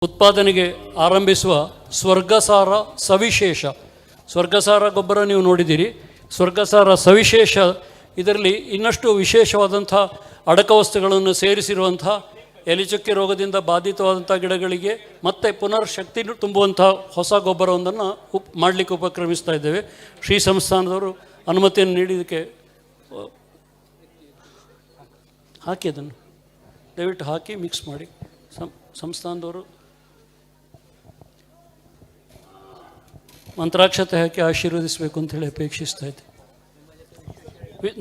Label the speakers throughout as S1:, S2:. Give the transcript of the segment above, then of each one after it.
S1: ಉತ್ಪಾದನೆಗೆ ಆರಂಭಿಸುವ ಸ್ವರ್ಗಸಾರ ಸವಿಶೇಷ. ಸ್ವರ್ಗಸಾರ ಗೊಬ್ಬರ ನೀವು ನೋಡಿದ್ದೀರಿ. ಸ್ವರ್ಗಸಾರ ಸವಿಶೇಷ ಇದರಲ್ಲಿ ಇನ್ನಷ್ಟು ವಿಶೇಷವಾದಂಥ ಅಡಕ ವಸ್ತುಗಳನ್ನು ಸೇರಿಸಿರುವಂಥ ಎಲೆಚುಕ್ಕೆ ರೋಗದಿಂದ ಬಾಧಿತವಾದಂಥ ಗಿಡಗಳಿಗೆ ಮತ್ತೆ ಪುನರ್ ಶಕ್ತಿ ತುಂಬುವಂಥ ಹೊಸ ಗೊಬ್ಬರವೊಂದನ್ನು ಮಾಡಲಿಕ್ಕೆ ಉಪಕ್ರಮಿಸ್ತಾ ಇದ್ದೇವೆ. ಶ್ರೀ ಸಂಸ್ಥಾನದವರು ಅನುಮತಿಯನ್ನು ನೀಡಿದ್ದಕ್ಕೆ ಹಾಕಿ ಅದನ್ನು ದಯವಿಟ್ಟು ಹಾಕಿ ಮಿಕ್ಸ್ ಮಾಡಿ ಸಂಸ್ಥಾನದವರು ಮಂತ್ರಾಕ್ಷತೆ ಹಾಕಿ ಆಶೀರ್ವದಿಸಬೇಕು ಅಂತೇಳಿ ಅಪೇಕ್ಷಿಸ್ತಾ ಇದ್ದೆ.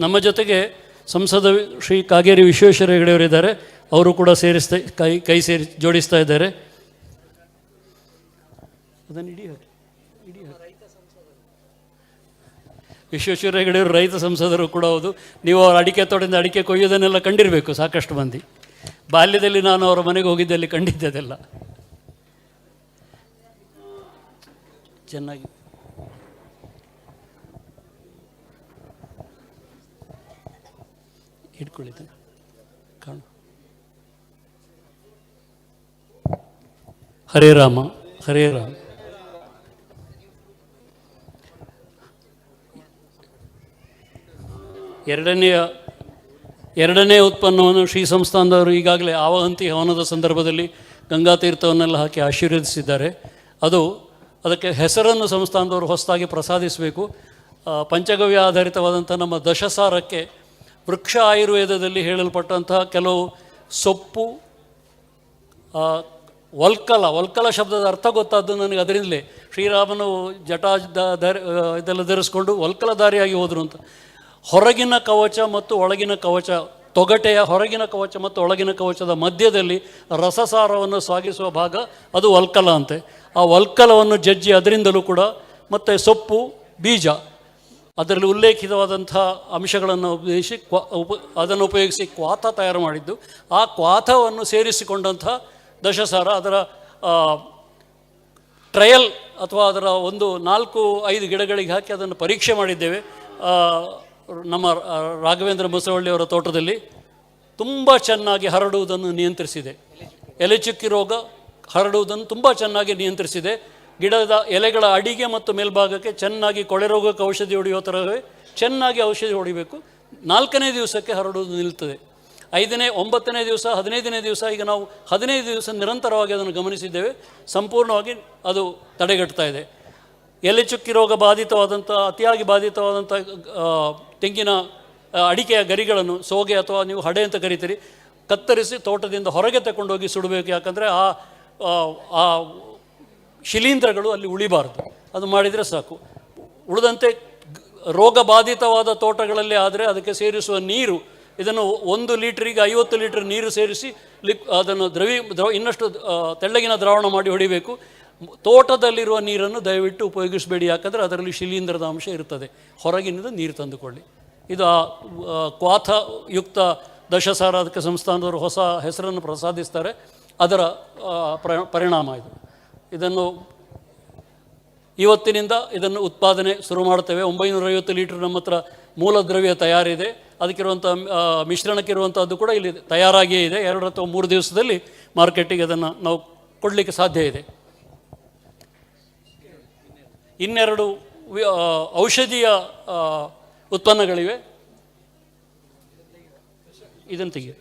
S1: ನಮ್ಮ ಜೊತೆಗೆ ಸಂಸದ ಶ್ರೀ ಕಾಗೇರಿ ವಿಶ್ವೇಶ್ವರ ಹೆಗಡೆಯವರಿದ್ದಾರೆ. ಅವರು ಕೂಡ ಕೈ ಸೇರಿ ಜೋಡಿಸ್ತಾ ಇದ್ದಾರೆ. ಅದನ್ನು ಇಡೀ ಹಾಕಿ ವಿಶ್ವೇಶ್ವರ ಹೆಗಡೆಯವರು ರೈತ ಸಂಸದರು ಕೂಡ ಹೌದು. ನೀವು ಅವರ ಅಡಿಕೆ ತೋಟದಿಂದ ಅಡಿಕೆ ಕೊಯ್ಯೋದನ್ನೆಲ್ಲ ಕಂಡಿರಬೇಕು. ಸಾಕಷ್ಟು ಮಂದಿ ಬಾಲ್ಯದಲ್ಲಿ ನಾನು ಅವರ ಮನೆಗೆ ಹೋಗಿದ್ದಲ್ಲಿ ಕಂಡಿದ್ದೆಲ್ಲ ಚೆನ್ನಾಗಿ. ಹಿಡ್ಕೊಳ್ಳಿದ್ದೇನೆ ಕಾಣು. ಹರೇ ರಾಮ ಹರೇ ರಾಮ. ಎರಡನೇ ಉತ್ಪನ್ನವನ್ನು ಶ್ರೀ ಸಂಸ್ಥಾನದವರು ಈಗಾಗಲೇ ಆವಹಂತಿ ಹವನದ ಸಂದರ್ಭದಲ್ಲಿ ಗಂಗಾ ತೀರ್ಥವನ್ನೆಲ್ಲ ಹಾಕಿ ಆಶೀರ್ವದಿಸಿದ್ದಾರೆ. ಅದಕ್ಕೆ ಹೆಸರನ್ನು ಸಂಸ್ಥಾನದವರು ಹೊಸದಾಗಿ ಪ್ರಸಾದಿಸಬೇಕು. ಪಂಚಗವ್ಯ ಆಧಾರಿತವಾದಂಥ ನಮ್ಮ ದಶಸಾರಕ್ಕೆ ವೃಕ್ಷ ಆಯುರ್ವೇದದಲ್ಲಿ ಹೇಳಲ್ಪಟ್ಟಂತಹ ಕೆಲವು ಸೊಪ್ಪು, ವಲ್ಕಲ ಶಬ್ದದ ಅರ್ಥ ಗೊತ್ತಾದ್ದು ನನಗೆ ಅದರಿಂದಲೇ. ಶ್ರೀರಾಮನು ಇದೆಲ್ಲ ಧರಿಸ್ಕೊಂಡು ವಲ್ಕಲಧಾರಿಯಾಗಿ ಹೋದರು ಅಂತ. ಹೊರಗಿನ ಕವಚ ಮತ್ತು ಒಳಗಿನ ಕವಚ, ತೊಗಟೆಯ ಹೊರಗಿನ ಕವಚ ಮತ್ತು ಒಳಗಿನ ಕವಚದ ಮಧ್ಯದಲ್ಲಿ ರಸಸಾರವನ್ನು ಸಾಗಿಸುವ ಭಾಗ ಅದು ವಲ್ಕಲ ಅಂತೆ. ಆ ವಲ್ಕಲವನ್ನು ಜಜ್ಜಿ ಅದರಿಂದಲೂ ಕೂಡ ಮತ್ತು ಸೊಪ್ಪು, ಬೀಜ ಅದರಲ್ಲಿ ಉಲ್ಲೇಖಿತವಾದಂಥ ಅಂಶಗಳನ್ನು ಅದನ್ನು ಉಪಯೋಗಿಸಿ ಕ್ವಾಥ ತಯಾರು ಮಾಡಿದ್ದು. ಆ ಕ್ವಾಥವನ್ನು ಸೇರಿಸಿಕೊಂಡಂಥ ದಶಸಾರ ಅದರ ಟ್ರಯಲ್ ಅಥವಾ ಅದರ 4-5 ಗಿಡಗಳಿಗೆ ಹಾಕಿ ಅದನ್ನು ಪರೀಕ್ಷೆ ಮಾಡಿದ್ದೇವೆ. ನಮ್ಮ ರಾಘವೇಂದ್ರ ಮುಸವಳ್ಳಿಯವರ ತೋಟದಲ್ಲಿ ತುಂಬ ಚೆನ್ನಾಗಿ ಹರಡುವುದನ್ನು ನಿಯಂತ್ರಿಸಿದೆ. ಎಲೆಚುಕ್ಕಿ ರೋಗ ಹರಡುವುದನ್ನು ತುಂಬ ಚೆನ್ನಾಗಿ ನಿಯಂತ್ರಿಸಿದೆ. ಗಿಡದ ಎಲೆಗಳ ಅಡಿಗೆ ಮತ್ತು ಮೇಲ್ಭಾಗಕ್ಕೆ ಚೆನ್ನಾಗಿ ಕೊಳೆ ರೋಗಕ್ಕೆ ಔಷಧಿ ಹೊಡೆಯೋ ಥರವೇ ಚೆನ್ನಾಗಿ ಔಷಧಿ ಹೊಡಿಬೇಕು. 4ನೇ ದಿವಸಕ್ಕೆ ಹರಡುವುದು ನಿಲ್ತದೆ. 5ನೇ 9ನೇ ದಿವಸ 15ನೇ ದಿವಸ ಈಗ ನಾವು 15 ದಿವಸ ನಿರಂತರವಾಗಿ ಅದನ್ನು ಗಮನಿಸಿದ್ದೇವೆ. ಸಂಪೂರ್ಣವಾಗಿ ಅದು ತಡೆಗಟ್ತಾ ಇದೆ. ಎಲೆಚುಕ್ಕಿ ರೋಗ ಅತಿಯಾಗಿ ಬಾಧಿತವಾದಂಥ ತೆಂಗಿನ ಅಡಿಕೆಯ ಗರಿಗಳನ್ನು, ಸೋಗೆ ಅಥವಾ ನೀವು ಹಡೆ ಅಂತ ಕರಿತೀರಿ, ಕತ್ತರಿಸಿ ತೋಟದಿಂದ ಹೊರಗೆ ತಗೊಂಡೋಗಿ ಸುಡಬೇಕು. ಯಾಕಂದರೆ ಆ ಶಿಲೀಂಧ್ರಗಳು ಅಲ್ಲಿ ಉಳಿಬಾರ್ದು. ಅದು ಮಾಡಿದರೆ ಸಾಕು. ಉಳಿದಂತೆ ರೋಗ ಬಾಧಿತವಾದ ತೋಟಗಳಲ್ಲಿ ಆದರೆ ಅದಕ್ಕೆ ಸೇರಿಸುವ ನೀರು, ಇದನ್ನು 1 ಲೀಟ್ರಿಗೆ 50 ಲೀಟ್ರ್ ನೀರು ಸೇರಿಸಿ ಅದನ್ನು ಇನ್ನಷ್ಟು ತೆಳ್ಳಗಿನ ದ್ರಾವಣ ಮಾಡಿ ಹೊಡಿಬೇಕು. ತೋಟದಲ್ಲಿರುವ ನೀರನ್ನು ದಯವಿಟ್ಟು ಉಪಯೋಗಿಸಬೇಡಿ. ಯಾಕಂದರೆ ಅದರಲ್ಲಿ ಶಿಲೀಂಧ್ರದ ಅಂಶ ಇರ್ತದೆ. ಹೊರಗಿನಿಂದ ನೀರು ತಂದುಕೊಳ್ಳಿ. ಇದು ಕ್ವಾಥಯುಕ್ತ ದಶಸಾರ. ಅದಕ್ಕೆ ಸಂಸ್ಥಾನದವರು ಹೊಸ ಹೆಸರನ್ನು ಪ್ರಸಾದಿಸ್ತಾರೆ. ಅದರ ಪರಿಣಾಮ ಇದನ್ನು ಇವತ್ತಿನಿಂದ ಇದನ್ನು ಉತ್ಪಾದನೆ ಶುರು ಮಾಡ್ತೇವೆ. 950 ಲೀಟ್ರ್ ನಮ್ಮ ಹತ್ರ ಮೂಲ ದ್ರವ್ಯ ತಯಾರಿದೆ. ಅದಕ್ಕಿರುವಂಥ ಮಿಶ್ರಣಕ್ಕಿರುವಂಥದ್ದು ಕೂಡ ಇಲ್ಲಿ ತಯಾರಾಗಿಯೇ ಇದೆ. 2 ಅಥವಾ 3 ದಿವಸದಲ್ಲಿ ಮಾರ್ಕೆಟಿಗೆ ಅದನ್ನು ನಾವು ಕೊಡಲಿಕ್ಕೆ ಸಾಧ್ಯ ಇದೆ. ಇನ್ನೆರಡು ಔಷಧೀಯ ಉತ್ಪನ್ನಗಳಿವೆ. ಇದನ್ನು ತೆಗಿ.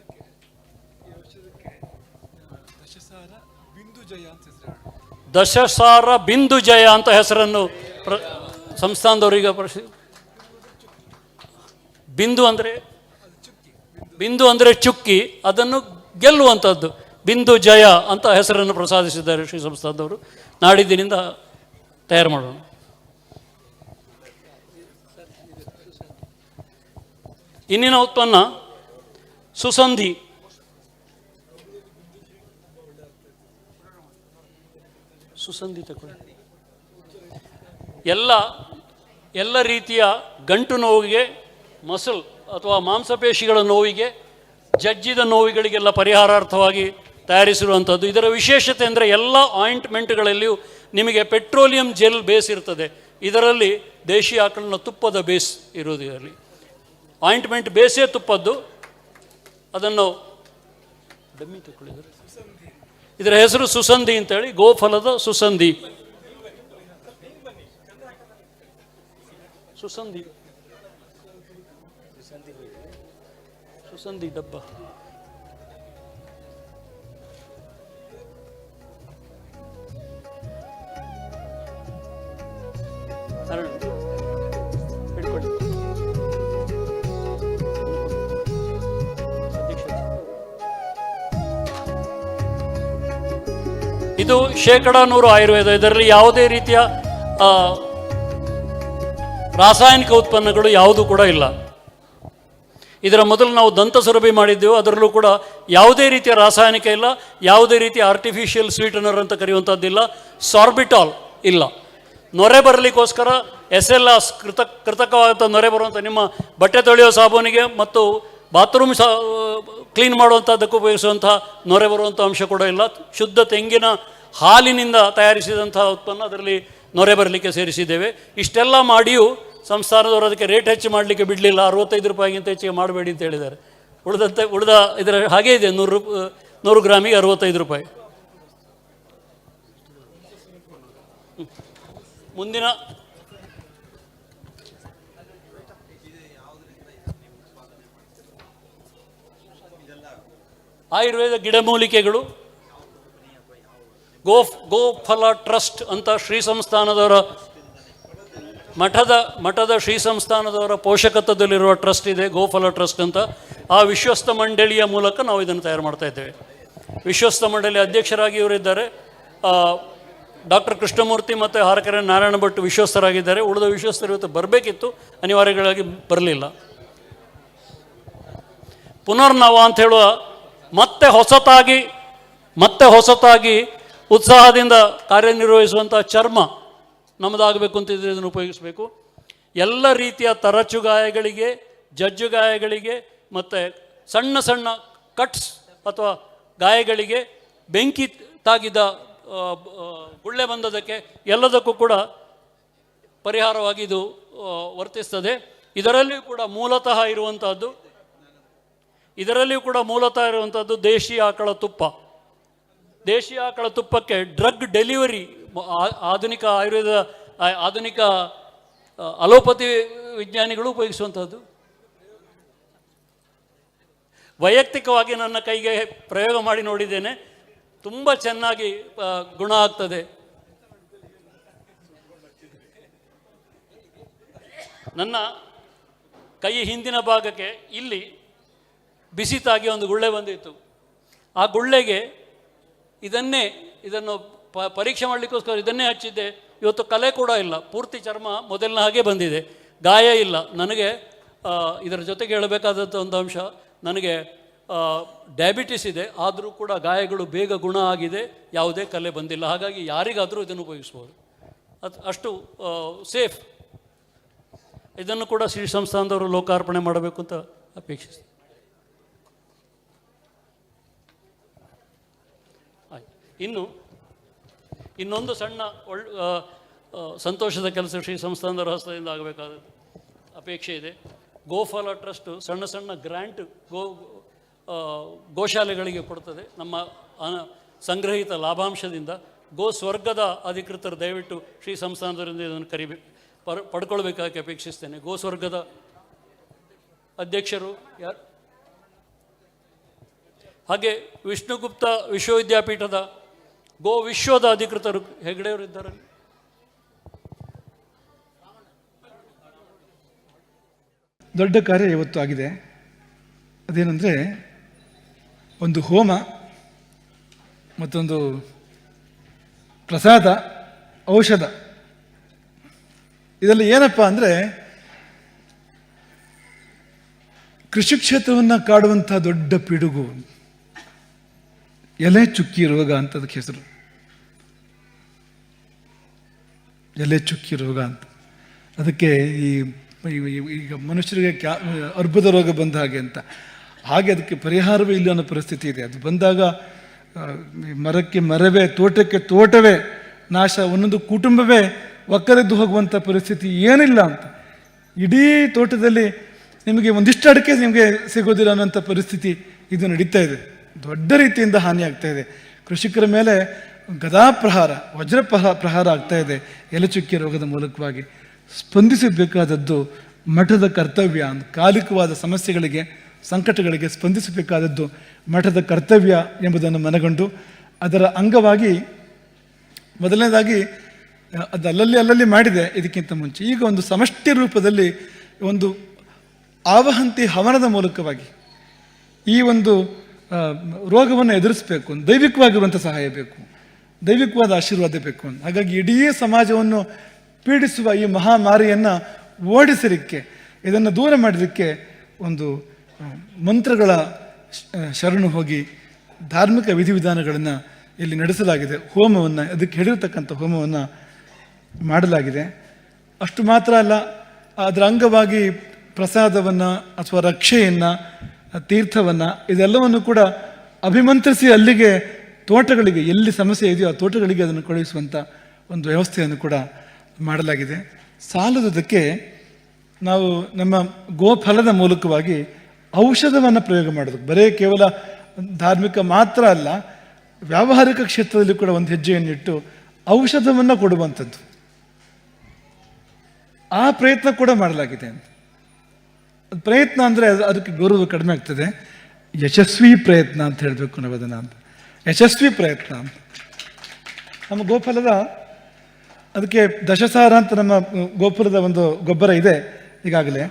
S1: ದಶಸಾರ ಬಿಂದು ಜಯ ಅಂತ ಹೆಸರನ್ನು ಸಂಸ್ಥಾನದವರಿಗೆ ಬಿಂದು ಅಂದರೆ ಚುಕ್ಕಿ, ಅದನ್ನು ಗೆಲ್ಲುವಂಥದ್ದು. ಬಿಂದು ಜಯ ಅಂತ ಹೆಸರನ್ನು ಪ್ರಸಾದಿಸಿದ್ದಾರೆ ಶ್ರೀ ಸಂಸ್ಥಾನದವರು. ನಾಡಿದ್ದಿನಿಂದ ತಯಾರು ಮಾಡೋಣ. ಇನ್ನಿನ ಉತ್ಪನ್ನ ಸುಸಂಧಿ. ಸುಸಂಧಿ ತಗೊಳ್ಳಿ. ಎಲ್ಲ ರೀತಿಯ ಗಂಟು ನೋವಿಗೆ, ಮಸಲ್ ಅಥವಾ ಮಾಂಸಪೇಶಿಗಳ ನೋವಿಗೆ, ಜಜ್ಜಿದ ನೋವುಗಳಿಗೆಲ್ಲ ಪರಿಹಾರಾರ್ಥವಾಗಿ ತಯಾರಿಸಿರುವಂಥದ್ದು. ಇದರ ವಿಶೇಷತೆ ಅಂದರೆ ಎಲ್ಲ ಆಯಿಂಟ್ಮೆಂಟ್ಗಳಲ್ಲಿಯೂ ನಿಮಗೆ ಪೆಟ್ರೋಲಿಯಂ ಜೆಲ್ ಬೇಸ್ ಇರ್ತದೆ. ಇದರಲ್ಲಿ ದೇಶಿ ಆಕಳಿನ ತುಪ್ಪದ ಬೇಸ್ ಇರೋದು. ಇದರಲ್ಲಿ ಆಯಿಂಟ್ಮೆಂಟ್ ಬೇಸೇ ತುಪ್ಪದ್ದು. ಅದನ್ನು ಡಮ್ಮಿ ತಗೊಳ್ಳಿದ್ದಾರೆ. ಇದರ ಹೆಸರು ಸುಸಂಧಿ ಅಂತೇಳಿ, ಗೋಫಲದ ಸುಸಂಧಿ. ಸುಸಂಧಿ ಸುಸಂಧಿ ಡಬ್ಬ. ಇದು 100% ಆಯುರ್ವೇದ. ಇದರಲ್ಲಿ ಯಾವುದೇ ರೀತಿಯ ರಾಸಾಯನಿಕ ಉತ್ಪನ್ನಗಳು ಯಾವುದೂ ಕೂಡ ಇಲ್ಲ. ಇದರ ಮೊದಲು ನಾವು ದಂತಸುರಭಿ ಮಾಡಿದ್ದೆವು, ಅದರಲ್ಲೂ ಕೂಡ ಯಾವುದೇ ರೀತಿಯ ರಾಸಾಯನಿಕ ಇಲ್ಲ, ಯಾವುದೇ ರೀತಿಯ ಆರ್ಟಿಫಿಷಿಯಲ್ ಸ್ವೀಟನರ್ ಅಂತ ಕರೆಯುವಂಥದ್ದಿಲ್ಲ, ಸಾರ್ಬಿಟಾಲ್ ಇಲ್ಲ. ನೊರೆ ಬರಲಿಕ್ಕೋಸ್ಕರ SLS ಕೃತಕವಾದಂಥ ನೊರೆ ಬರುವಂಥ ನಿಮ್ಮ ಬಟ್ಟೆ ತೊಳೆಯೋ ಸಾಬೂನಿಗೆ ಮತ್ತು ಬಾತ್ರೂಮ್ ಕ್ಲೀನ್ ಮಾಡುವಂಥದ್ದಕ್ಕೆ ಉಪಯೋಗಿಸುವಂಥ ನೊರೆ ಬರುವಂಥ ಅಂಶ ಕೂಡ ಇಲ್ಲ. ಶುದ್ಧ ತೆಂಗಿನ ಹಾಲಿನಿಂದ ತಯಾರಿಸಿದಂಥ ಉತ್ಪನ್ನ ಅದರಲ್ಲಿ ನೊರೆ ಬರಲಿಕ್ಕೆ ಸೇರಿಸಿದ್ದೇವೆ. ಇಷ್ಟೆಲ್ಲ ಮಾಡಿಯೂ ಸಂಸ್ಥಾನದವರು ಅದಕ್ಕೆ ರೇಟ್ ಹೆಚ್ಚು ಮಾಡಲಿಕ್ಕೆ ಬಿಡಲಿಲ್ಲ. 65 ರೂಪಾಯಿಗಿಂತ ಹೆಚ್ಚಿಗೆ ಮಾಡಬೇಡಿ ಅಂತ ಹೇಳಿದ್ದಾರೆ. ಉಳಿದ ಇದರ ಹಾಗೇ ಇದೆ, 100 ಗ್ರಾಮಿಗೆ 65 ರೂಪಾಯಿ. ಮುಂದಿನ ಆಯುರ್ವೇದ ಗಿಡಮೂಲಿಕೆಗಳು ಗೋಫಲ ಟ್ರಸ್ಟ್ ಅಂತ ಶ್ರೀ ಸಂಸ್ಥಾನದವರ ಮಠದ ಶ್ರೀ ಸಂಸ್ಥಾನದವರ ಪೋಷಕತ್ವದಲ್ಲಿರುವ ಟ್ರಸ್ಟ್ ಇದೆ, ಗೋಫಲ ಟ್ರಸ್ಟ್ ಅಂತ. ಆ ವಿಶ್ವಸ್ತ ಮಂಡಳಿಯ ಮೂಲಕ ನಾವು ಇದನ್ನು ತಯಾರು ಮಾಡ್ತಾ ಇದ್ದೇವೆ. ವಿಶ್ವಸ್ತ ಮಂಡಳಿ ಅಧ್ಯಕ್ಷರಾಗಿ ಇವರಿದ್ದಾರೆ. ಡಾಕ್ಟರ್ ಕೃಷ್ಣಮೂರ್ತಿ ಮತ್ತು ಹಾರಕೆರೆ ನಾರಾಯಣ ಭಟ್ ವಿಶ್ವಸ್ತರಾಗಿದ್ದಾರೆ. ಉಳಿದ ವಿಶ್ವಸ್ತರು ಇವತ್ತು ಬರಬೇಕಿತ್ತು, ಅನಿವಾರ್ಯಗಳಾಗಿ ಬರಲಿಲ್ಲ. ಪುನರ್ನವ ಅಂತ ಹೇಳುವ ಮತ್ತೆ ಹೊಸತಾಗಿ ಉತ್ಸಾಹದಿಂದ ಕಾರ್ಯನಿರ್ವಹಿಸುವಂಥ ಚರ್ಮ ನಮ್ಮದಾಗಬೇಕು ಅಂತಿದ್ರೆ ಇದನ್ನು ಉಪಯೋಗಿಸಬೇಕು. ಎಲ್ಲ ರೀತಿಯ ತರಚು ಗಾಯಗಳಿಗೆ, ಜಜ್ಜು ಗಾಯಗಳಿಗೆ ಮತ್ತು ಸಣ್ಣ ಸಣ್ಣ ಕಟ್ಸ್ ಅಥವಾ ಗಾಯಗಳಿಗೆ, ಬೆಂಕಿ ತಾಗಿದ ಗುಳ್ಳೆ ಬಂದದಕ್ಕೆ ಎಲ್ಲದಕ್ಕೂ ಕೂಡ ಪರಿಹಾರವಾಗಿ ಇದು ವರ್ತಿಸ್ತದೆ. ಇದರಲ್ಲಿಯೂ ಕೂಡ ಮೂಲತಃ ಇರುವಂಥದ್ದು ದೇಶೀಯ ಆಕಳ ತುಪ್ಪ. ದೇಶೀಯ ಆಕಳ ತುಪ್ಪಕ್ಕೆ ಡ್ರಗ್ ಡೆಲಿವರಿ, ಆಧುನಿಕ ಅಲೋಪತಿ ವಿಜ್ಞಾನಿಗಳು ಉಪಯೋಗಿಸುವಂಥದ್ದು. ವೈಯಕ್ತಿಕವಾಗಿ ನನ್ನ ಕೈಗೆ ಪ್ರಯೋಗ ಮಾಡಿ ನೋಡಿದ್ದೇನೆ, ತುಂಬ ಚೆನ್ನಾಗಿ ಗುಣ ಆಗ್ತದೆ. ನನ್ನ ಕೈ ಹಿಂದಿನ ಭಾಗಕ್ಕೆ ಇಲ್ಲಿ ಬಿಸಿತಾಗಿ ಒಂದು ಗುಳ್ಳೆ ಬಂದಿತ್ತು. ಆ ಗುಳ್ಳೆಗೆ ಇದನ್ನು ಪರೀಕ್ಷೆ ಮಾಡಲಿಕ್ಕೋಸ್ಕರ ಇದನ್ನೇ ಹಚ್ಚಿದ್ದೆ. ಇವತ್ತು ಕಲೆ ಕೂಡ ಇಲ್ಲ, ಪೂರ್ತಿ ಚರ್ಮ ಮೊದಲಿನ ಹಾಗೆ ಬಂದಿದೆ, ಗಾಯ ಇಲ್ಲ. ನನಗೆ ಇದರ ಜೊತೆಗೆ ಹೇಳಬೇಕಾದಂಥ ಒಂದು ಅಂಶ, ನನಗೆ ಡಯಾಬಿಟಿಸ್ ಇದೆ, ಆದರೂ ಕೂಡ ಗಾಯಗಳು ಬೇಗ ಗುಣ ಆಗಿದೆ, ಯಾವುದೇ ಕಲೆ ಬಂದಿಲ್ಲ. ಹಾಗಾಗಿ ಯಾರಿಗಾದರೂ ಇದನ್ನು ಉಪಯೋಗಿಸ್ಬೋದು, ಅಷ್ಟು ಸೇಫ್. ಇದನ್ನು ಕೂಡ ಶ್ರೀ ಸಂಸ್ಥಾನದವರು ಲೋಕಾರ್ಪಣೆ ಮಾಡಬೇಕು ಅಂತ ಅಪೇಕ್ಷಿಸ್ತೀನಿ. ಇನ್ನೊಂದು ಸಣ್ಣ ಸಂತೋಷದ ಕೆಲಸ ಶ್ರೀ ಸಂಸ್ಥಾನದವರ ಹಸ್ತದಿಂದ ಆಗಬೇಕಾದ ಅಪೇಕ್ಷೆ ಇದೆ. ಗೋಫಲ ಟ್ರಸ್ಟು ಸಣ್ಣ ಸಣ್ಣ ಗ್ರ್ಯಾಂಟ್ ಗೋಶಾಲೆಗಳಿಗೆ ಕೊಡ್ತದೆ. ನಮ್ಮ ಸಂಗ್ರಹಿತ ಲಾಭಾಂಶದಿಂದ ಗೋಸ್ವರ್ಗದ ಅಧಿಕೃತರು ದಯವಿಟ್ಟು ಶ್ರೀ ಸಂಸ್ಥಾನದವರಿಂದ ಇದನ್ನು ಪಡ್ಕೊಳ್ಬೇಕಾಗಿ ಅಪೇಕ್ಷಿಸ್ತೇನೆ. ಗೋಸ್ವರ್ಗದ ಅಧ್ಯಕ್ಷರು ಯಾರು? ಹಾಗೆ ವಿಷ್ಣುಗುಪ್ತ ವಿಶ್ವವಿದ್ಯಾಪೀಠದ ಗೋ ವಿಶ್ವದ ಅಧಿಕೃತರು ಹೆಗ್ಡೆಯವರು ಇದ್ದಾರೆ.
S2: ದೊಡ್ಡ ಕಾರ್ಯ ಇವತ್ತು ಆಗಿದೆ. ಅದೇನೆಂದರೆ, ಒಂದು ಹೋಮ ಮತ್ತೊಂದು ಪ್ರಸಾದ, ಔಷಧ. ಇದರಲ್ಲಿ ಏನಪ್ಪ ಅಂದರೆ, ಕೃಷಿ ಕ್ಷೇತ್ರವನ್ನು ಕಾಡುವಂಥ ದೊಡ್ಡ ಪಿಡುಗು ಎಲೆ ಚುಕ್ಕಿ ರೋಗ ಅಂತ ಅದಕ್ಕೆ ಹೆಸರು. ಎಲೆ ಚುಕ್ಕಿ ರೋಗ ಅಂತ. ಅದಕ್ಕೆ ಈಗ ಮನುಷ್ಯರಿಗೆ ಅರ್ಬುದ ರೋಗ ಬಂದ ಹಾಗೆ ಅಂತ, ಹಾಗೆ ಅದಕ್ಕೆ ಪರಿಹಾರವೇ ಇಲ್ಲ ಅನ್ನೋ ಪರಿಸ್ಥಿತಿ ಇದೆ. ಅದು ಬಂದಾಗ ಮರಕ್ಕೆ ಮರವೇ, ತೋಟಕ್ಕೆ ತೋಟವೇ ನಾಶ, ಒಂದೊಂದು ಕುಟುಂಬವೇ ಒಕ್ಕರೆದ್ದು ಹೋಗುವಂಥ ಪರಿಸ್ಥಿತಿ ಏನಿಲ್ಲ ಅಂತ. ಇಡೀ ತೋಟದಲ್ಲಿ ನಿಮಗೆ ಒಂದಿಷ್ಟು ಅಡಿಕೆ ನಿಮಗೆ ಸಿಗೋದಿಲ್ಲ ಅನ್ನೋಂಥ ಪರಿಸ್ಥಿತಿ ಇದು ನಡೀತಾ ಇದೆ. ದೊಡ್ಡ ರೀತಿಯಿಂದ ಹಾನಿ ಆಗ್ತಾ ಇದೆ. ಕೃಷಿಕರ ಮೇಲೆ ಗದಾಪ್ರಹಾರ ಪ್ರಹಾರ ಆಗ್ತಾ ಇದೆ ಎಲೆಚುಕ್ಕೆ ರೋಗದ ಮೂಲಕವಾಗಿ. ಸ್ಪಂದಿಸಬೇಕಾದದ್ದು ಮಠದ ಕರ್ತವ್ಯ. ಕಾಲಿಕವಾದ ಸಮಸ್ಯೆಗಳಿಗೆ, ಸಂಕಟಗಳಿಗೆ ಸ್ಪಂದಿಸಬೇಕಾದದ್ದು ಮಠದ ಕರ್ತವ್ಯ ಎಂಬುದನ್ನು ಮನಗಂಡು ಅದರ ಅಂಗವಾಗಿ ಮೊದಲನೇದಾಗಿ ಅದು ಅಲ್ಲಲ್ಲಿ ಮಾಡಿದೆ ಇದಕ್ಕಿಂತ ಮುಂಚೆ. ಈಗ ಒಂದು ಸಮಷ್ಟಿ ರೂಪದಲ್ಲಿ ಒಂದು ಆವಹಂತಿ ಹವನದ ಮೂಲಕವಾಗಿ ಈ ಒಂದು ರೋಗವನ್ನು ಎದುರಿಸಬೇಕು, ದೈವಿಕವಾಗಿರುವಂಥ ಸಹಾಯ ಬೇಕು, ದೈವಿಕವಾದ ಆಶೀರ್ವಾದ ಬೇಕು. ಹಾಗಾಗಿ ಇಡೀ ಸಮಾಜವನ್ನು ಪೀಡಿಸುವ ಈ ಮಹಾಮಾರಿಯನ್ನು ಓಡಿಸಲಿಕ್ಕೆ, ಇದನ್ನು ದೂರ ಮಾಡಲಿಕ್ಕೆ ಒಂದು ಮಂತ್ರಗಳ ಶರಣು ಹೋಗಿ ಧಾರ್ಮಿಕ ವಿಧಿವಿಧಾನಗಳನ್ನು ಇಲ್ಲಿ ನಡೆಸಲಾಗಿದೆ. ಹೋಮವನ್ನು, ಅದಕ್ಕೆ ಹೇಳಿರ್ತಕ್ಕಂಥ ಹೋಮವನ್ನು ಮಾಡಲಾಗಿದೆ. ಅಷ್ಟು ಮಾತ್ರ ಅಲ್ಲ, ಅದರ ಅಂಗವಾಗಿ ಪ್ರಸಾದವನ್ನು ಅಥವಾ ರಕ್ಷೆಯನ್ನು, ತೀರ್ಥವನ್ನು, ಇದೆಲ್ಲವನ್ನು ಕೂಡ ಅಭಿಮಂತ್ರಿಸಿ ಅಲ್ಲಿಗೆ ತೋಟಗಳಿಗೆ, ಎಲ್ಲಿ ಸಮಸ್ಯೆ ಇದೆಯೋ ಆ ತೋಟಗಳಿಗೆ ಅದನ್ನು ಕಳುಹಿಸುವಂಥ ಒಂದು ವ್ಯವಸ್ಥೆಯನ್ನು ಕೂಡ ಮಾಡಲಾಗಿದೆ. ಸಾಲದಕ್ಕೆ ನಾವು ನಮ್ಮ ಗೋಫಲದ ಮೂಲಕವಾಗಿ ಔಷಧವನ್ನು ಪ್ರಯೋಗ ಮಾಡೋದು, ಬರೀ ಕೇವಲ ಧಾರ್ಮಿಕ ಮಾತ್ರ ಅಲ್ಲ, ವ್ಯಾವಹಾರಿಕ ಕ್ಷೇತ್ರದಲ್ಲಿ ಕೂಡ ಒಂದು ಹೆಜ್ಜೆಯನ್ನಿಟ್ಟು ಔಷಧವನ್ನು ಕೊಡುವಂಥದ್ದು, ಆ ಪ್ರಯತ್ನ ಕೂಡ ಮಾಡಲಾಗಿದೆ. ಅಂತ ಪ್ರಯತ್ನ ಅಂದರೆ ಅದಕ್ಕೆ ಗೌರವ ಕಡಿಮೆ ಆಗ್ತದೆ. ಯಶಸ್ವಿ ಪ್ರಯತ್ನ ಅಂತ ಹೇಳಬೇಕು ನಾವು ಅದನ್ನು. ಅಂತ ಯಶಸ್ವಿ ಪ್ರಯತ್ನ ಅಂತ ನಮ್ಮ ಗೋಫಲದ, ಅದಕ್ಕೆ ದಶಸಾರ ಅಂತ ನಮ್ಮ ಗೋಪುರದ ಒಂದು ಗೊಬ್ಬರ ಇದೆ ಈಗಾಗಲೇ.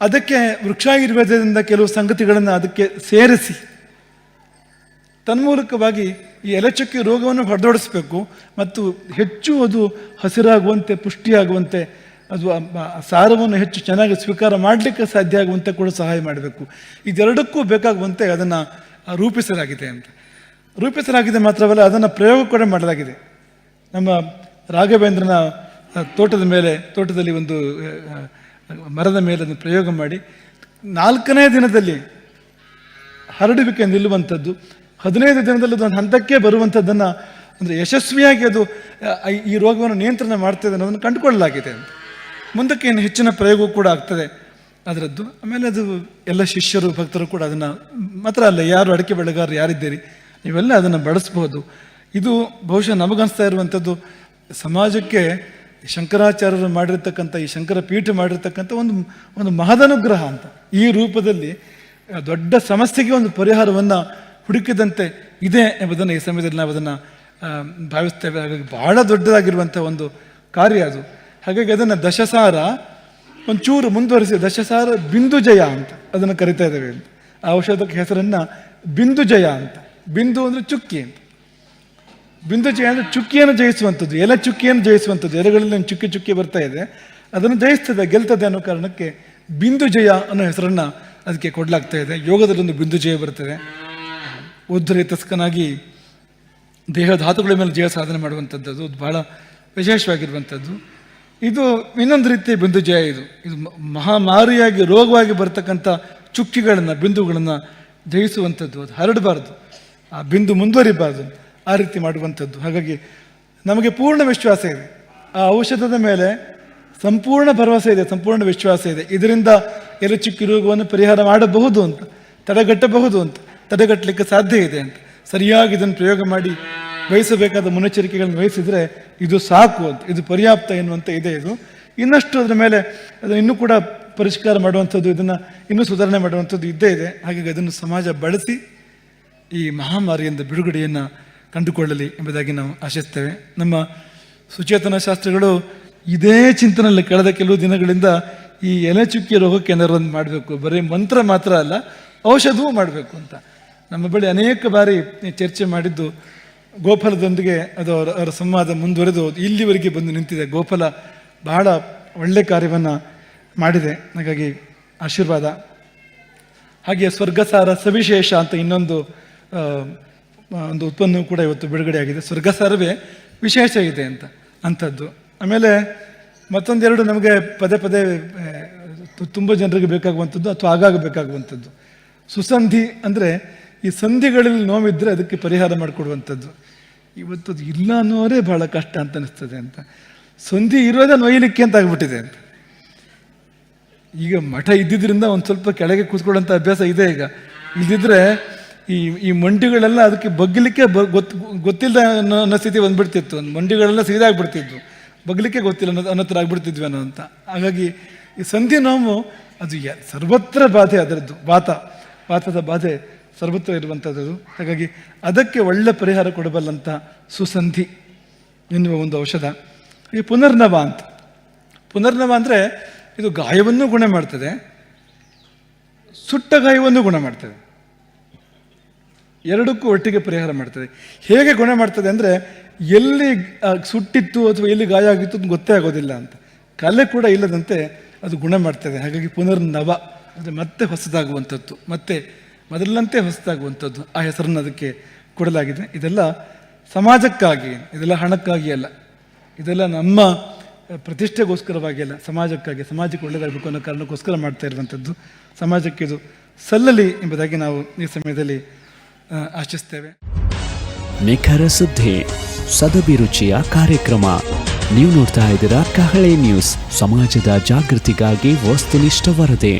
S2: ಅದಕ್ಕೆ ವೃಕ್ಷಾಯುರ್ವೇದದಿಂದ ಕೆಲವು ಸಂಗತಿಗಳನ್ನು ಅದಕ್ಕೆ ಸೇರಿಸಿ ತನ್ಮೂಲಕವಾಗಿ ಈ ಎಲೆಚುಕ್ಕೆ ರೋಗವನ್ನು ಹೊಡೆದೋಡಿಸ್ಬೇಕು ಮತ್ತು ಹೆಚ್ಚು ಅದು ಹಸಿರಾಗುವಂತೆ, ಪುಷ್ಟಿಯಾಗುವಂತೆ, ಅದು ಸಾರವನ್ನು ಹೆಚ್ಚು ಚೆನ್ನಾಗಿ ಸ್ವೀಕಾರ ಮಾಡಲಿಕ್ಕೆ ಸಾಧ್ಯ ಆಗುವಂತೆ ಕೂಡ ಸಹಾಯ ಮಾಡಬೇಕು. ಇದೆರಡಕ್ಕೂ ಬೇಕಾಗುವಂತೆ ಅದನ್ನು ರೂಪಿಸಲಾಗಿದೆ. ಅಂತ ರೂಪಿಸಲಾಗಿದೆ ಮಾತ್ರವಲ್ಲ, ಅದನ್ನು ಪ್ರಯೋಗ ಕೂಡ ಮಾಡಲಾಗಿದೆ. ನಮ್ಮ ರಾಘವೇಂದ್ರನ ತೋಟದಲ್ಲಿ ಒಂದು ಮರದ ಮೇಲೆ ಅದನ್ನು ಪ್ರಯೋಗ ಮಾಡಿ 4ನೇ ದಿನದಲ್ಲಿ ಹರಡುವಿಕೆ ನಿಲ್ಲುವಂಥದ್ದು, 15 ದಿನದಲ್ಲಿ ಅದೊಂದು ಹಂತಕ್ಕೆ ಬರುವಂಥದ್ದನ್ನು, ಅಂದರೆ ಯಶಸ್ವಿಯಾಗಿ ಅದು ಈ ರೋಗವನ್ನು ನಿಯಂತ್ರಣ ಮಾಡ್ತದೆ ಅನ್ನೋದನ್ನು ಕಂಡುಕೊಳ್ಳಲಾಗಿದೆ. ಅಂತ ಮುಂದಕ್ಕೆ ಇನ್ನು ಹೆಚ್ಚಿನ ಪ್ರಯೋಗ ಕೂಡ ಆಗ್ತದೆ ಅದರದ್ದು. ಆಮೇಲೆ ಅದು ಎಲ್ಲ ಶಿಷ್ಯರು, ಭಕ್ತರು ಕೂಡ ಅದನ್ನು ಮಾತ್ರ ಅಲ್ಲ, ಯಾರು ಅಡಿಕೆ ಬೆಳೆಗಾರರು ಯಾರಿದ್ದೀರಿ ನೀವೆಲ್ಲ ಅದನ್ನು ಬಳಸ್ಬೋದು. ಇದು ಬಹುಶಃ ನಮಗನ್ನಿಸ್ತಾ ಇರುವಂಥದ್ದು ಸಮಾಜಕ್ಕೆ ಶಂಕರಾಚಾರ್ಯರು ಮಾಡಿರ್ತಕ್ಕಂಥ, ಈ ಶಂಕರ ಪೀಠ ಮಾಡಿರ್ತಕ್ಕಂಥ ಒಂದು ಮಹದನುಗ್ರಹ ಅಂತ. ಈ ರೂಪದಲ್ಲಿ ದೊಡ್ಡ ಸಮಸ್ಯೆಗೆ ಒಂದು ಪರಿಹಾರವನ್ನು ಹುಡುಕಿದಂತೆ ಇದೆ ಎಂಬುದನ್ನು ಈ ಸಮಯದಲ್ಲಿ ನಾವು ಅದನ್ನು ಭಾವಿಸ್ತೇವೆ. ಹಾಗಾಗಿ ಬಹಳ ದೊಡ್ಡದಾಗಿರುವಂಥ ಒಂದು ಕಾರ್ಯ ಅದು. ಹಾಗಾಗಿ ಅದನ್ನು ದಶಸಾರ ಒಂಚೂರು ಮುಂದುವರಿಸಿ ದಶಸಾರ ಬಿಂದುಜಯ ಅಂತ ಅದನ್ನು ಕರಿತಾ ಇದ್ದೇವೆ. ಆ ಔಷಧಕ್ಕೆ ಹೆಸರನ್ನು ಬಿಂದುಜಯ ಅಂತ. ಬಿಂದು ಅಂದರೆ ಚುಕ್ಕಿ ಅಂತ. ಬಿಂದುಜಯ ಅಂದರೆ ಚುಕ್ಕಿಯನ್ನು ಜಯಿಸುವಂಥದ್ದು, ಎಲೆ ಚುಕ್ಕಿಯನ್ನು ಜಯಿಸುವಂಥದ್ದು. ಎಲೆಗಳಲ್ಲಿ ಒಂದು ಚುಕ್ಕಿ ಬರ್ತಾ ಇದೆ, ಅದನ್ನು ಜಯಿಸ್ತದೆ, ಗೆಲ್ತದೆ ಅನ್ನೋ ಕಾರಣಕ್ಕೆ ಬಿಂದುಜಯ ಅನ್ನೋ ಹೆಸರನ್ನು ಅದಕ್ಕೆ ಕೊಡಲಾಗ್ತಾ ಇದೆ. ಯೋಗದಲ್ಲಿ ಒಂದು ಬಿಂದುಜಯ ಬರ್ತದೆ. ಉದ್ಧರಿತಸ್ಕನಾಗಿ ದೇಹಧಾತುಗಳ ಮೇಲೆ ಜಯ ಸಾಧನೆ ಮಾಡುವಂಥದ್ದು, ಅದು ಬಹಳ ವಿಶೇಷವಾಗಿರುವಂಥದ್ದು. ಇದು ಇನ್ನೊಂದು ರೀತಿಯ ಬಿಂದುಜಯ. ಇದು ಮಹಾಮಾರಿಯಾಗಿ ರೋಗವಾಗಿ ಬರ್ತಕ್ಕಂಥ ಚುಕ್ಕಿಗಳನ್ನು, ಬಿಂದುಗಳನ್ನು ಜಯಿಸುವಂಥದ್ದು. ಅದು ಹರಡಬಾರ್ದು, ಆ ಬಿಂದು ಮುಂದುವರಿಬಾರ್ದು, ಆ ರೀತಿ ಮಾಡುವಂಥದ್ದು. ಹಾಗಾಗಿ ನಮಗೆ ಪೂರ್ಣ ವಿಶ್ವಾಸ ಇದೆ, ಆ ಔಷಧದ ಮೇಲೆ ಸಂಪೂರ್ಣ ಭರವಸೆ ಇದೆ, ಸಂಪೂರ್ಣ ವಿಶ್ವಾಸ ಇದೆ. ಇದರಿಂದ ಎಲೆಚುಕ್ಕಿ ರೋಗವನ್ನು ಪರಿಹಾರ ಮಾಡಬಹುದು ಅಂತ, ತಡೆಗಟ್ಟಬಹುದು ಅಂತ, ತಡೆಗಟ್ಟಲಿಕ್ಕೆ ಸಾಧ್ಯ ಇದೆ ಅಂತ. ಸರಿಯಾಗಿ ಇದನ್ನು ಪ್ರಯೋಗ ಮಾಡಿ ವಹಿಸಬೇಕಾದ ಮುನ್ನೆಚ್ಚರಿಕೆಗಳನ್ನು ವಹಿಸಿದರೆ ಇದು ಸಾಕು ಅಂತ, ಇದು ಪರ್ಯಾಪ್ತ ಎನ್ನುವಂಥ ಇದೆ. ಇದು ಇನ್ನಷ್ಟು ಅದರ ಮೇಲೆ ಅದನ್ನು ಇನ್ನೂ ಕೂಡ ಪರಿಷ್ಕಾರ ಮಾಡುವಂಥದ್ದು, ಇದನ್ನು ಇನ್ನೂ ಸುಧಾರಣೆ ಮಾಡುವಂಥದ್ದು ಇದ್ದೇ ಇದೆ. ಹಾಗಾಗಿ ಅದನ್ನು ಸಮಾಜ ಬಳಸಿ ಈ ಮಹಾಮಾರಿಯಿಂದ ಬಿಡುಗಡೆಯನ್ನು ಕಂಡುಕೊಳ್ಳಲಿ ಎಂಬುದಾಗಿ ನಾವು ಆಶಿಸ್ತೇವೆ. ನಮ್ಮ ಸುಚೇತನ ಶಾಸ್ತ್ರಿಗಳು ಇದೇ ಚಿಂತನೆಯಲ್ಲಿ ಕಳೆದ ಕೆಲವು ದಿನಗಳಿಂದ ಈ ಎಲೆಚುಕ್ಕಿ ರೋಗಕ್ಕೆ ಏನಾದ್ರು ಒಂದು ಮಾಡಬೇಕು, ಬರೀ ಮಂತ್ರ ಮಾತ್ರ ಅಲ್ಲ ಔಷಧವೂ ಮಾಡಬೇಕು ಅಂತ ನಮ್ಮ ಬಳಿ ಅನೇಕ ಬಾರಿ ಚರ್ಚೆ ಮಾಡಿದ್ದು. ಗೋಫಲದೊಂದಿಗೆ ಅದು ಅವರ ಸಂವಾದ ಮುಂದುವರೆದು ಇಲ್ಲಿವರೆಗೆ ಬಂದು ನಿಂತಿದೆ. ಗೋಫಲ ಬಹಳ ಒಳ್ಳೆ ಕಾರ್ಯವನ್ನು ಮಾಡಿದೆ, ಹಾಗಾಗಿ ಆಶೀರ್ವಾದ. ಹಾಗೆ ಸ್ವರ್ಗಸಾರ ಸವಿಶೇಷ ಅಂತ ಇನ್ನೊಂದು ಒಂದು ಉತ್ಪನ್ನವೂ ಕೂಡ ಇವತ್ತು ಬಿಡುಗಡೆಯಾಗಿದೆ. ಸ್ವರ್ಗಸಾರವೇ ವಿಶೇಷ ಇದೆ ಅಂತ ಅಂಥದ್ದು. ಆಮೇಲೆ ಮತ್ತೊಂದೆರಡು ನಮಗೆ ಪದೇ ಪದೇ ತುಂಬ ಜನರಿಗೆ ಬೇಕಾಗುವಂಥದ್ದು ಅಥವಾ ಆಗಾಗ ಬೇಕಾಗುವಂಥದ್ದು. ಸುಸಂಧಿ ಅಂದರೆ ಈ ಸಂಧಿಗಳಲ್ಲಿ ನೋವಿದ್ದರೆ ಅದಕ್ಕೆ ಪರಿಹಾರ ಮಾಡಿಕೊಡುವಂಥದ್ದು. ಇವತ್ತು ಅದು ಇಲ್ಲ ಅನ್ನೋರೇ ಬಹಳ ಕಷ್ಟ ಅಂತ ಅನಿಸ್ತದೆ ಅಂತ. ಸಂಧಿ ಇರೋದೇ ನೋಯಲಿಕ್ಕೆ ಅಂತ ಆಗ್ಬಿಟ್ಟಿದೆ ಅಂತ. ಈಗ ಮಠ ಇದ್ದಿದ್ದರಿಂದ ಒಂದು ಸ್ವಲ್ಪ ಕೆಳಗೆ ಕೂತ್ಕೊಳ್ಳೋಂಥ ಅಭ್ಯಾಸ ಇದೆ. ಈಗ ಇದ್ದಿದ್ರೆ ಈ ಮಂಡಿಗಳೆಲ್ಲ ಅದಕ್ಕೆ ಬಗ್ಗಲಿಕ್ಕೆ ಗೊತ್ತಿಲ್ಲದ ಅನ್ನೋ ಸ್ಥಿತಿ ಬಂದ್ಬಿಡ್ತಿತ್ತು. ಮಂಡಿಗಳೆಲ್ಲ ಸೀದಾಗ್ಬಿಡ್ತಿದ್ವು, ಬಗ್ಲಿಕ್ಕೆ ಗೊತ್ತಿಲ್ಲ ಅನ್ನೋ ಥರ ಆಗ್ಬಿಡ್ತಿದ್ವಿ ಅನ್ನೋ ಅಂತ. ಹಾಗಾಗಿ ಈ ಸಂಧಿ ನೋವು ಅದು ಸರ್ವತ್ರ ಬಾಧೆ, ಅದರದ್ದು ವಾತದ ಬಾಧೆ ಸರ್ವತ್ರ ಇರುವಂಥದ್ದು. ಹಾಗಾಗಿ ಅದಕ್ಕೆ ಒಳ್ಳೆ ಪರಿಹಾರ ಕೊಡಬಲ್ಲಂಥ ಸುಸಂಧಿ ಎನ್ನುವ ಒಂದು ಔಷಧ. ಈ ಪುನರ್ನವ ಅಂದರೆ ಇದು ಗಾಯವನ್ನು ಗುಣ ಮಾಡ್ತದೆ, ಸುಟ್ಟ ಗಾಯವನ್ನು ಗುಣ ಮಾಡ್ತದೆ, ಎರಡಕ್ಕೂ ಒಟ್ಟಿಗೆ ಪರಿಹಾರ ಮಾಡ್ತದೆ. ಹೇಗೆ ಗುಣ ಮಾಡ್ತದೆ ಅಂದರೆ ಎಲ್ಲಿ ಸುಟ್ಟಿತ್ತು ಅಥವಾ ಎಲ್ಲಿ ಗಾಯ ಆಗಿತ್ತು ಅದು ಗೊತ್ತೇ ಆಗೋದಿಲ್ಲ ಅಂತ, ಕಲೆ ಕೂಡ ಇಲ್ಲದಂತೆ ಅದು ಗುಣ ಮಾಡ್ತದೆ. ಹಾಗಾಗಿ ಪುನರ್ನವ ಅಂದರೆ ಮತ್ತೆ ಹೊಸದಾಗುವಂಥದ್ದು, ಮತ್ತೆ ಮೊದಲಿನಂತೆ ಹೊಸದಾಗುವಂಥದ್ದು, ಆ ಹೆಸರನ್ನು ಅದಕ್ಕೆ ಕೊಡಲಾಗಿದೆ. ಇದೆಲ್ಲ ಸಮಾಜಕ್ಕಾಗಿ, ಇದೆಲ್ಲ ಹಣಕ್ಕಾಗಿ ಅಲ್ಲ, ಇದೆಲ್ಲ ನಮ್ಮ ಪ್ರತಿಷ್ಠೆಗೋಸ್ಕರವಾಗಿ ಅಲ್ಲ, ಸಮಾಜಕ್ಕೆ ಒಳ್ಳೆಯದಾಗಬೇಕು ಅನ್ನೋ ಕಾರಣಕ್ಕೋಸ್ಕರ ಮಾಡ್ತಾ ಇರುವಂಥದ್ದು. ಸಮಾಜಕ್ಕೆ ಇದು ಸಲ್ಲಲಿ ಎಂಬುದಾಗಿ ನಾವು ಈ ಸಮಯದಲ್ಲಿ ಆಶಿಸ್ತೇವೆ.
S3: ನಿಖರ ಸುದ್ದಿ, ಸದಭಿರುಚಿಯ ಕಾರ್ಯಕ್ರಮ. ನೀವು ನೋಡ್ತಾ ಇದ್ದೀರಾ ಕಹಳೆ ನ್ಯೂಸ್, ಸಮಾಜದ ಜಾಗೃತಿಗಾಗಿ ವಸ್ತುನಿಷ್ಠ ವರದಿ.